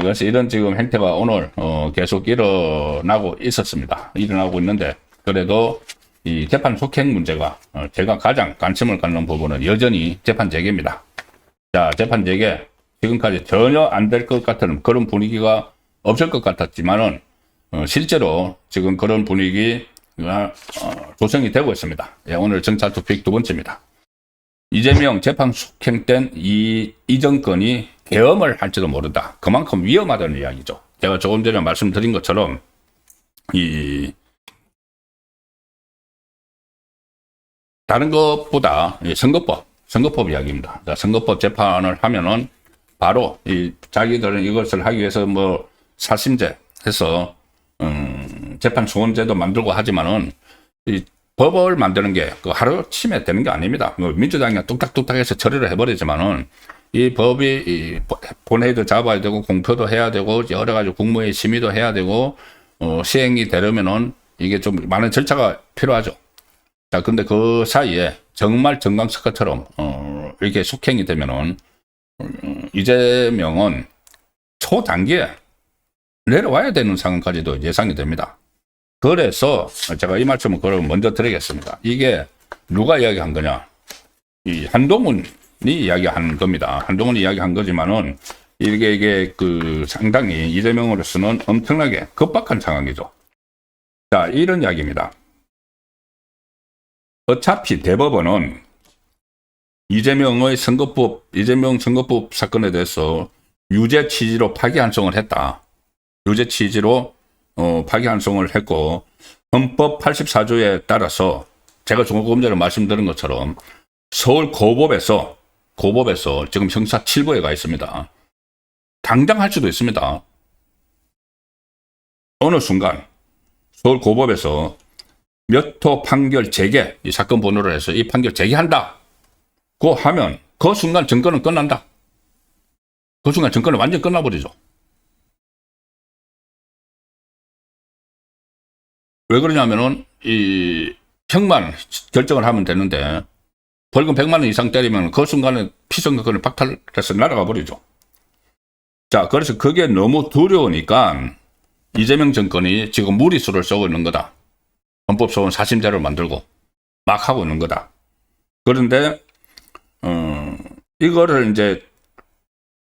그래서 이런 지금 행태가 오늘 계속 일어나고 있었습니다. 일어나고 있는데 그래도 이 재판 속행 문제가 제가 가장 관심을 갖는 부분은 여전히 재판 재개입니다. 자, 재판 재개 지금까지 전혀 안 될 것 같은 그런 분위기가 없을 것 같았지만은 실제로 지금 그런 분위기가 조성이 되고 있습니다. 예, 오늘 정찰 토픽 두 번째입니다. 이재명 재판 속행된 이 정권이 계엄을 할지도 모른다. 그만큼 위험하다는 이야기죠. 제가 조금 전에 말씀드린 것처럼 이 다른 것보다 선거법 이야기입니다. 자, 선거법 재판을 하면은 바로 이 자기들은 이것을 하기 위해서 뭐 사심제 해서 재판 소원제도 만들고 하지만은 이 법을 만드는 게 그 하루치매 되는 게 아닙니다. 뭐 민주당이 뚝딱뚝딱 해서 처리를 해버리지만은 이 법이 이 본회의도 잡아야 되고 공표도 해야 되고 여러 가지 국무회의 심의도 해야 되고 시행이 되려면은 이게 좀 많은 절차가 필요하죠. 자, 근데 그 사이에 정말 정강석화처럼 이렇게 속행이 되면은 이재명은 초단기에 내려와야 되는 상황까지도 예상이 됩니다. 그래서 제가 이 말씀을 그럼 먼저 드리겠습니다. 이게 누가 이야기한 거냐? 이 한동훈이 이야기한 겁니다. 한동훈이 이야기한 거지만은 이게 그 상당히 이재명으로서는 엄청나게 급박한 상황이죠. 자, 이런 이야기입니다. 어차피 대법원은 이재명 선거법 사건에 대해서 유죄 취지로 파기환송을 했다. 유죄 취지로 파기환송을 했고 헌법 84조에 따라서 제가 조금 전에 말씀드린 것처럼 서울 고법에서 지금 형사 7부에 가 있습니다. 당장 할 수도 있습니다. 어느 순간 서울 고법에서 몇 호 판결 재개, 이 사건 번호를 해서 이 판결 재개한다. 고 하면 그 순간 정권은 끝난다. 그 순간 정권은 완전 끝나버리죠. 왜 그러냐면은 이 형만 결정을 하면 되는데 벌금 100만 원 이상 때리면 그 순간에 피선거권을 박탈해서 날아가 버리죠. 자, 그래서 그게 너무 두려우니까 이재명 정권이 지금 무리수를 쏘고 있는 거다. 헌법소원 사심제를 만들고 막 하고 있는 거다. 그런데 이거를 이제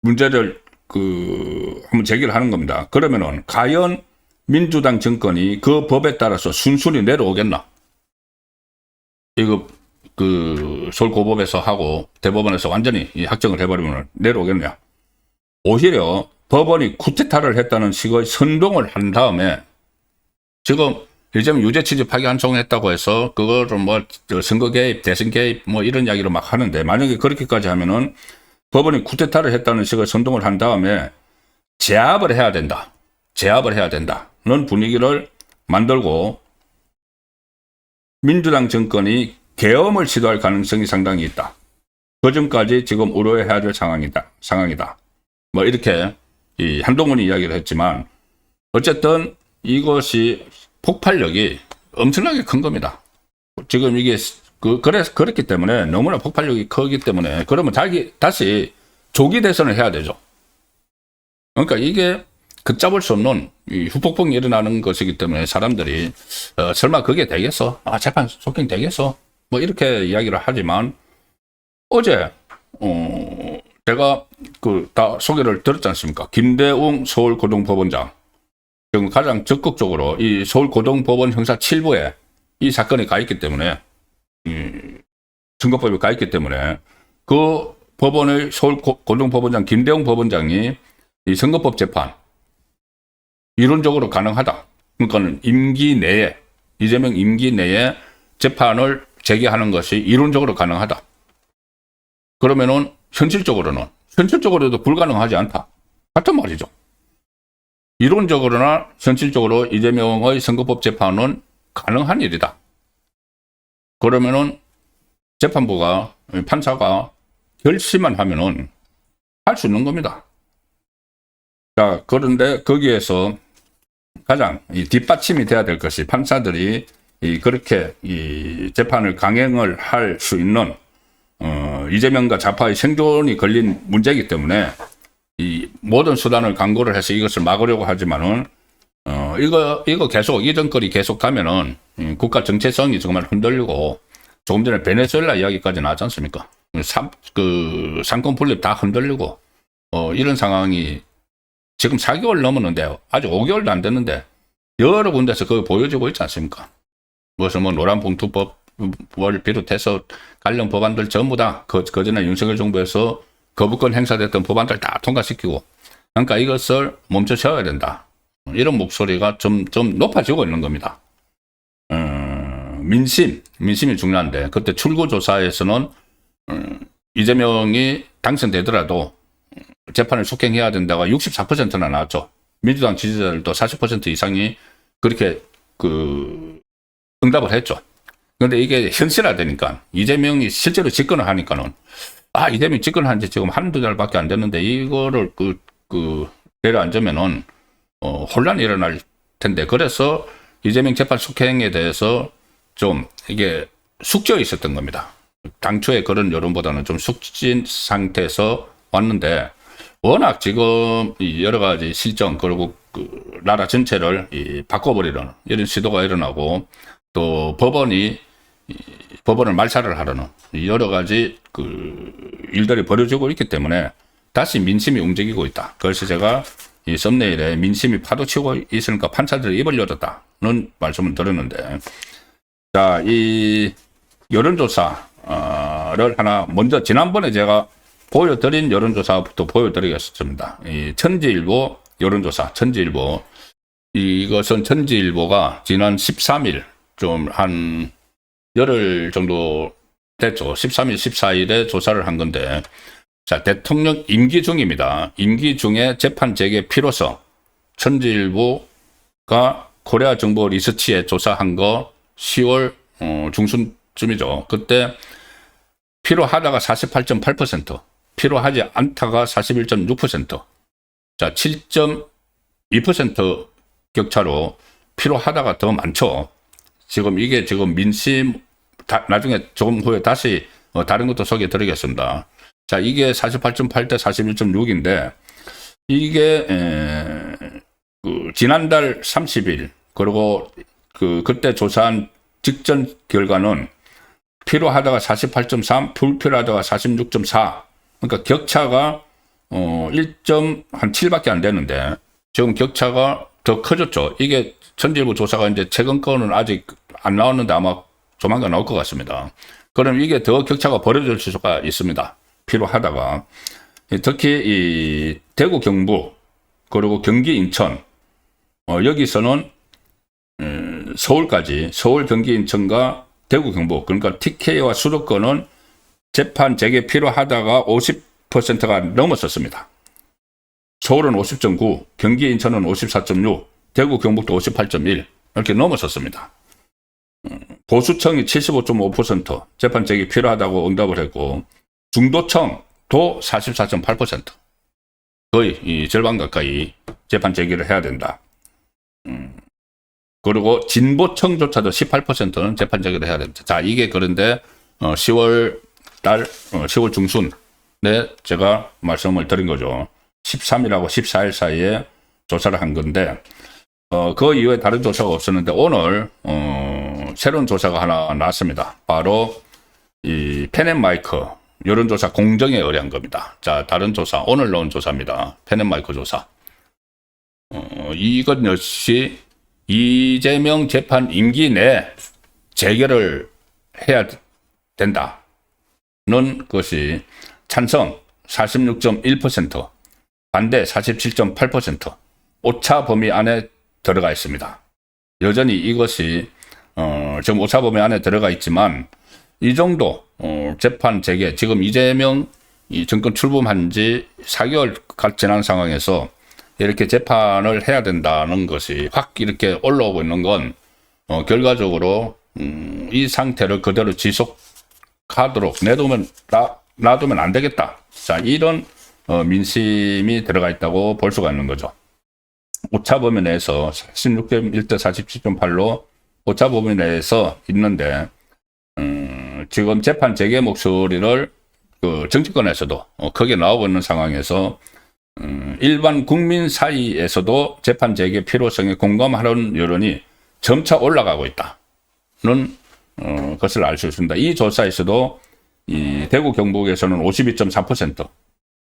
문제를 한번 제기를 하는 겁니다. 그러면은 과연 민주당 정권이 그 법에 따라서 순순히 내려오겠나? 이거 서울 고법에서 하고 대법원에서 완전히 확정을 해버리면 내려오겠냐? 오히려 법원이 쿠데타를 했다는 식의 선동을 한 다음에 지금 이재명 유죄 취지 파기환송했다고 해서 그거를 뭐 선거 개입, 대선 개입 뭐 이런 이야기를 막 하는데 만약에 그렇게까지 하면은 법원이 쿠데타를 했다는 식의 선동을 한 다음에 제압을 해야 된다. 는 분위기를 만들고 민주당 정권이 계엄을 시도할 가능성이 상당히 있다. 그 전까지 지금 우려해야 될 상황이다. 뭐 이렇게 이 한동훈이 이야기를 했지만 어쨌든 이것이 폭발력이 엄청나게 큰 겁니다. 지금 이게 그렇기 때문에 너무나 폭발력이 크기 때문에 그러면 다시 조기 대선을 해야 되죠. 그러니까 이게 걷잡을 수 없는 이 후폭풍이 일어나는 것이기 때문에 사람들이 설마 그게 되겠어? 재판 속행 되겠어? 뭐 이렇게 이야기를 하지만 어제 제가 다 소개를 들었지 않습니까? 김대웅 서울고등법원장 지금 가장 적극적으로 이 서울고등법원 형사 7부에 이 사건이 가 있기 때문에 선거법이 가 있기 때문에 그 법원의 서울고등법원장 김대웅 법원장이 이 선거법 재판 이론적으로 가능하다. 그러니까 이재명 임기 내에 재판을 재개하는 것이 이론적으로 가능하다. 그러면은 현실적으로도 불가능하지 않다. 같은 말이죠. 이론적으로나 현실적으로 이재명의 선거법 재판은 가능한 일이다. 그러면은 재판부가, 판사가 결심만 하면은 할 수 있는 겁니다. 자, 그런데 거기에서 가장 이 뒷받침이 돼야 될 것이 판사들이 그렇게 이 재판을 강행을 할 수 있는 이재명과 좌파의 생존이 걸린 문제이기 때문에 이 모든 수단을 강구를 해서 이것을 막으려고 하지만은 이거 계속 이전거리 계속 가면은 국가 정체성이 정말 흔들리고 조금 전에 베네수엘라 이야기까지 나왔지 않습니까? 상권 분립 다 흔들리고 이런 상황이 지금 4개월 넘었는데 아직 5개월도 안 됐는데 여러 군데서 그거 보여지고 있지 않습니까? 무슨 노란봉투법을 비롯해서 관련 법안들 전부 다 그전에 윤석열 정부에서 거부권 행사됐던 법안들 다 통과시키고 그러니까 이것을 멈춰 세워야 된다. 이런 목소리가 좀 높아지고 있는 겁니다. 민심이 중요한데 그때 출구조사에서는 이재명이 당선되더라도 재판을 속행해야 된다가 64%나 나왔죠. 민주당 지지자들도 40% 이상이 그렇게 응답을 했죠. 그런데 이게 현실화되니까 이재명이 실제로 집권을 하니까는 이재명이 집권한 지 지금 한두 달밖에 안 됐는데 이거를 내려앉으면은 혼란이 일어날 텐데 그래서 이재명 재판 속행에 대해서 좀 이게 숙져 있었던 겁니다. 당초에 그런 여론보다는 좀 숙진 상태에서 왔는데 워낙 지금 여러 가지 실정 그리고 나라 전체를 바꿔버리려는 이런 시도가 일어나고 또 법원을 말살을 하려는 여러 가지 일들이 벌어지고 있기 때문에 다시 민심이 움직이고 있다. 그래서 제가 이 썸네일에 민심이 파도치고 있으니까 판사들이 입을 열었다는 말씀을 드렸는데 자, 이 여론조사를 하나 먼저 지난번에 제가 보여드린 여론조사부터 보여드리겠습니다. 이 천지일보 여론조사, 천지일보. 이것은 천지일보가 지난 13일, 좀 한 열흘 정도 됐죠. 13일, 14일에 조사를 한 건데, 자, 대통령 임기 중입니다. 임기 중에 재판 재개 필요성. 천지일보가 코리아 정보 리서치에 조사한 거 10월 중순쯤이죠. 그때 필요하다가 48.8%, 필요하지 않다가 41.6%, 자, 7.2% 격차로 필요하다가 더 많죠. 지금 이게 지금 민심, 나중에 조금 후에 다시 다른 것도 소개해 드리겠습니다. 자, 이게 48.8 대 41.6인데, 이게, 지난달 30일, 그리고 그때 조사한 직전 결과는 필요하다가 48.3, 불필요하다가 46.4. 그러니까 격차가 1.7밖에 안 되는데 지금 격차가 더 커졌죠. 이게 천지일보 조사가 이제 최근 거는 아직 안 나왔는데 아마 조만간 나올 것 같습니다. 그럼 이게 더 격차가 벌어질 수가 있습니다. 필요하다가 특히 이 대구 경북 그리고 경기 인천 여기서는 서울까지 서울 경기 인천과 대구 경북 그러니까 TK와 수도권은 재판 재개 필요하다가 50%가 넘었었습니다. 서울은 50.9, 경기 인천은 54.6, 대구 경북도 58.1 이렇게 넘었었습니다. 보수청이 75.5% 재판 재개 필요하다고 응답을 했고 중도청도 44.8% 거의 이 절반 가까이 재판 재개를 해야 된다. 그리고 진보청조차도 18%는 재판 재개를 해야 된다. 자, 이게 그런데 10월 중순에 제가 말씀을 드린 거죠. 13일하고 14일 사이에 조사를 한 건데 그 이후에 다른 조사가 없었는데 오늘 새로운 조사가 하나 나왔습니다. 바로 이 펜앤마이크 여론조사 공정에 의뢰한 겁니다. 자, 다른 조사 오늘 나온 조사입니다. 펜앤마이크 조사. 이것 역시 이재명 재판 임기 내 재개를 해야 된다는 것이 찬성 46.1%, 반대 47.8%, 오차 범위 안에 들어가 있습니다. 여전히 이것이 지금 오차 범위 안에 들어가 있지만 이 정도 재판 재개 지금 이재명 이 정권 출범한 지 4개월 지난 상황에서 이렇게 재판을 해야 된다는 것이 확 이렇게 올라오고 있는 건 결과적으로 이 상태를 그대로 지속하도록 놔두면 안 되겠다. 자, 이런 민심이 들어가 있다고 볼 수가 있는 거죠. 오차 범위 내에서 46.1대 47.8로 오차 범위 내에서 있는데 지금 재판 재개 목소리를 그 정치권에서도 크게 나오고 있는 상황에서 일반 국민 사이에서도 재판 재개 필요성에 공감하는 여론이 점차 올라가고 있다는 것을 알 수 있습니다. 이 조사에서도 이 대구 경북에서는 52.4%,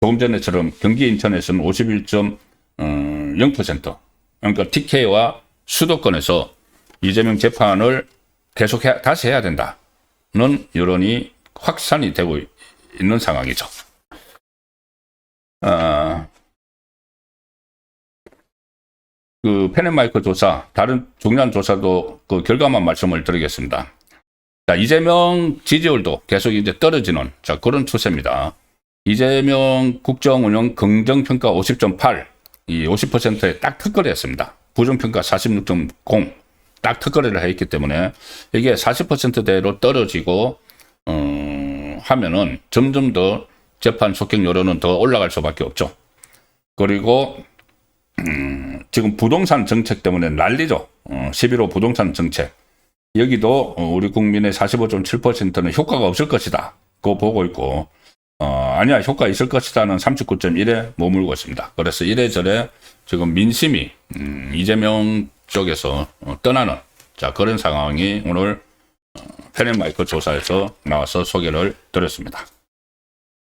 조금 전에처럼 경기 인천에서는 51.0%, 그러니까 TK와 수도권에서 이재명 재판을 계속 다시 해야 된다는 여론이 확산이 되고 있는 상황이죠. 그 펜앤마이크 조사, 다른 중요한 조사도 그 결과만 말씀을 드리겠습니다. 자, 이재명 지지율도 계속 이제 떨어지는 그런 추세입니다. 이재명 국정운영 긍정평가 50.8, 이 50%에 딱 특거리 했습니다. 부정평가 46.0, 딱 특거리를 했기 때문에 이게 40%대로 떨어지고, 하면은 점점 더 재판 속행 여론은 더 올라갈 수밖에 없죠. 그리고, 지금 부동산 정책 때문에 난리죠. 11호 부동산 정책. 여기도 우리 국민의 45.7%는 효과가 없을 것이다. 그거 보고 있고, 아니야, 효과 있을 것이다는 39.1에 머물고 있습니다. 그래서 이래저래 지금 민심이, 이재명 쪽에서 떠나는, 그런 상황이 오늘 펜앤마이크 조사에서 나와서 소개를 드렸습니다.